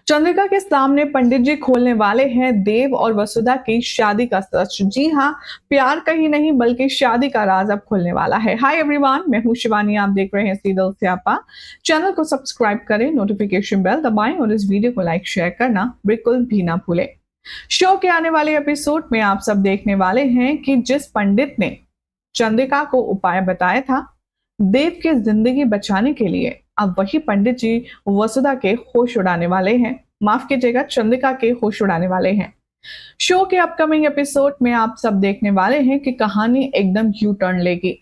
चंद्रिका के सामने पंडित जी खोलने वाले हैं देव और वसुधा की शादी का सच। जी हाँ, प्यार कहीं नहीं बल्कि शादी का राज अब खुलने वाला है। हाय एवरीवन, मैं हूं शिवानी, आप देख रहे हैं सीरियल स्यापा। चैनल को सब्सक्राइब करें, नोटिफिकेशन बेल दबाएं और इस वीडियो को लाइक शेयर करना बिल्कुल भी ना भूलें। शो के आने वाले एपिसोड में आप सब देखने वाले हैं कि जिस पंडित ने चंद्रिका को उपाय बताया था देव की जिंदगी बचाने के लिए, अब वही पंडित जी वसुधा के होश उड़ाने वाले हैं। माफ कीजिएगा, चंद्रिका के होश उड़ाने वाले हैं। शो के अपकमिंग एपिसोड में आप सब देखने वाले हैं कि कहानी एकदम यू टर्न लेगी।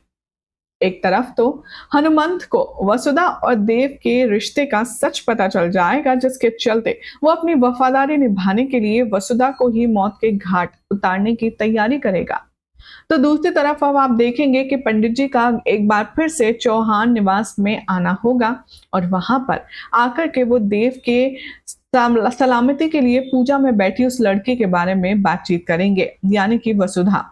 एक तरफ तो हनुमंत को वसुधा और देव के रिश्ते का सच पता चल जाएगा, जिसके चलते वो अपनी वफादारी निभाने के लिए वसुधा को ही मौत के घाट उतारने की तैयारी करेगा। तो दूसरी तरफ अब आप देखेंगे कि पंडित जी का एक बार फिर से चौहान निवास में आना होगा और वहां पर आकर के वो देव के सलामती के लिए पूजा में बैठी उस लड़की के बारे में बातचीत करेंगे, यानी कि वसुधा।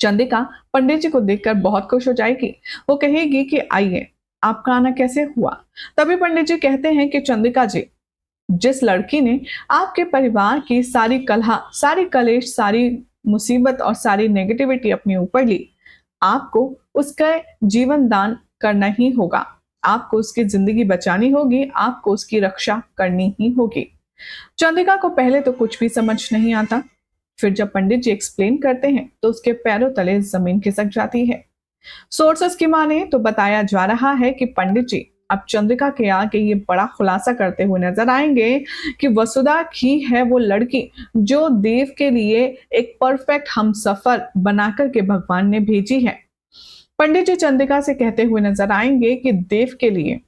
चंद्रिका पंडित जी को देखकर बहुत खुश हो जाएगी। वो कहेगी कि आइए, आपका आना कैसे हुआ। तभी पंडित जी कहते हैं कि चंद्रिका जी, जिस लड़की ने आपके परिवार की सारी कलह, सारी कलेश, सारी मुसीबत और सारी नेगेटिविटी अपने ऊपर ली, आपको उसका जीवन दान करना ही होगा। आपको उसकी जिंदगी बचानी होगी, आपको उसकी रक्षा करनी ही होगी। चंद्रिका को पहले तो कुछ भी समझ नहीं आता, फिर जब पंडित जी एक्सप्लेन करते हैं तो उसके पैरों तले जमीन खिसक जाती है। सोर्सेस की माने तो बताया जा रहा है कि पंडित जी अब चंद्रिका के आगे ये बड़ा खुलासा करते हुए नजर आएंगे कि वसुधा ही है वो लड़की जो देव के लिए एक परफेक्ट हमसफर बनाकर के भगवान ने भेजी है। पंडित जी चंद्रिका से कहते हुए नजर आएंगे कि देव के लिए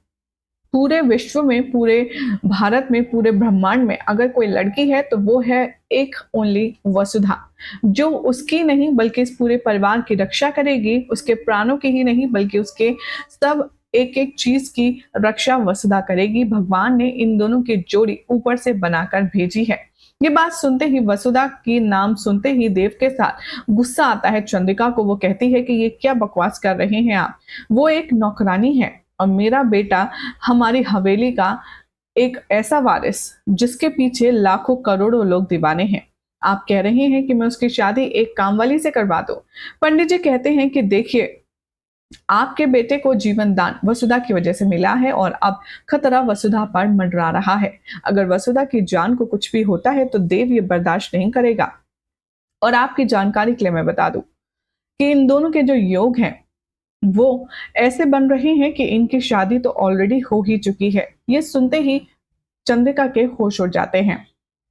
पूरे विश्व में, पूरे भारत में, पूरे ब्रह्मांड में अगर कोई लड़की है तो वो है एक ओनली वसुधा, जो उसकी नहीं बल्कि इस पूरे परिवार की रक्षा करेगी। उसके प्राणों की ही नहीं बल्कि उसके सब एक एक चीज की रक्षा वसुधा करेगी। भगवान ने इन दोनों की जोड़ी ऊपर से बनाकर भेजी है। ये बात सुनते ही, वसुधा की नाम सुनते ही देव के साथ गुस्सा आता है चंद्रिका को। वो कहती है कि ये क्या बकवास कर रहे हैं आप। वो एक नौकरानी है और मेरा बेटा हमारी हवेली का एक ऐसा वारिस जिसके पीछे लाखों करोड़ों लोग दीवाने हैं। आप कह रहे हैं कि मैं उसकी शादी एक कामवाली से करवा दूं। पंडित जी कहते हैं कि देखिए, आपके बेटे को जीवन दान वसुधा की वजह से मिला है और अब खतरा वसुधा पर मंडरा रहा है। अगर वसुधा की जान को कुछ भी होता है तो देव ये बर्दाश्त नहीं करेगा। और आपकी जानकारी के लिए मैं बता दूं कि इन दोनों के जो योग हैं वो ऐसे बन रहे हैं कि इनकी शादी तो ऑलरेडी हो ही चुकी है। ये सुनते ही चंद्रिका के होश उड़ जाते हैं।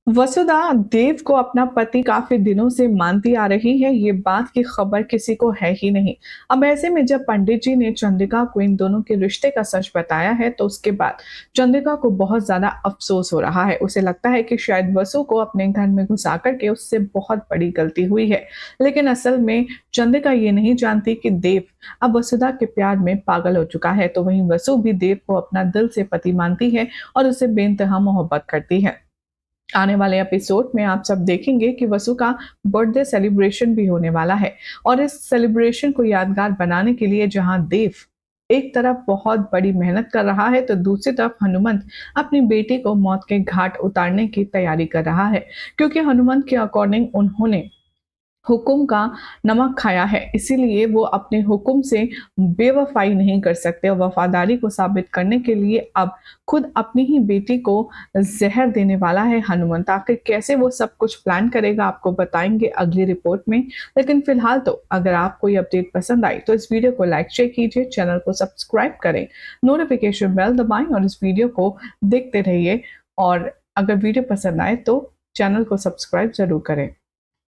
वसुधा देव को अपना पति काफी दिनों से मानती आ रही है, ये बात की खबर किसी को है ही नहीं। अब ऐसे में जब पंडित जी ने चंद्रिका को इन दोनों के रिश्ते का सच बताया है तो उसके बाद चंद्रिका को बहुत ज्यादा अफसोस हो रहा है। उसे लगता है कि शायद वसु को अपने घर में घुसा करके उससे बहुत बड़ी गलती हुई है। लेकिन असल में चंद्रिका ये नहीं जानती कि देव अब वसुधा के प्यार में पागल हो चुका है। तो वहीं वसु भी देव को अपना दिल से पति मानती है और उसे बेइंतहा मोहब्बत करती है। आने वाले एपिसोड में आप सब देखेंगे कि वसु का बर्थडे सेलिब्रेशन भी होने वाला है और इस सेलिब्रेशन को यादगार बनाने के लिए जहां देव एक तरफ बहुत बड़ी मेहनत कर रहा है तो दूसरी तरफ हनुमंत अपनी बेटी को मौत के घाट उतारने की तैयारी कर रहा है, क्योंकि हनुमंत के अकॉर्डिंग उन्होंने हुक्म का नमक खाया है, इसीलिए वो अपने हुक्म से बेवफाई नहीं कर सकते और वफादारी को साबित करने के लिए अब खुद अपनी ही बेटी को जहर देने वाला है हनुमंत। आखिर कैसे वो सब कुछ प्लान करेगा आपको बताएंगे अगली रिपोर्ट में। लेकिन फिलहाल तो अगर आपको ये अपडेट पसंद आई तो इस वीडियो को लाइक शेयर कीजिए, चैनल को सब्सक्राइब करें, नोटिफिकेशन बेल दबाएं और इस वीडियो को देखते रहिए। और अगर वीडियो पसंद आए तो चैनल को सब्सक्राइब जरूर करें।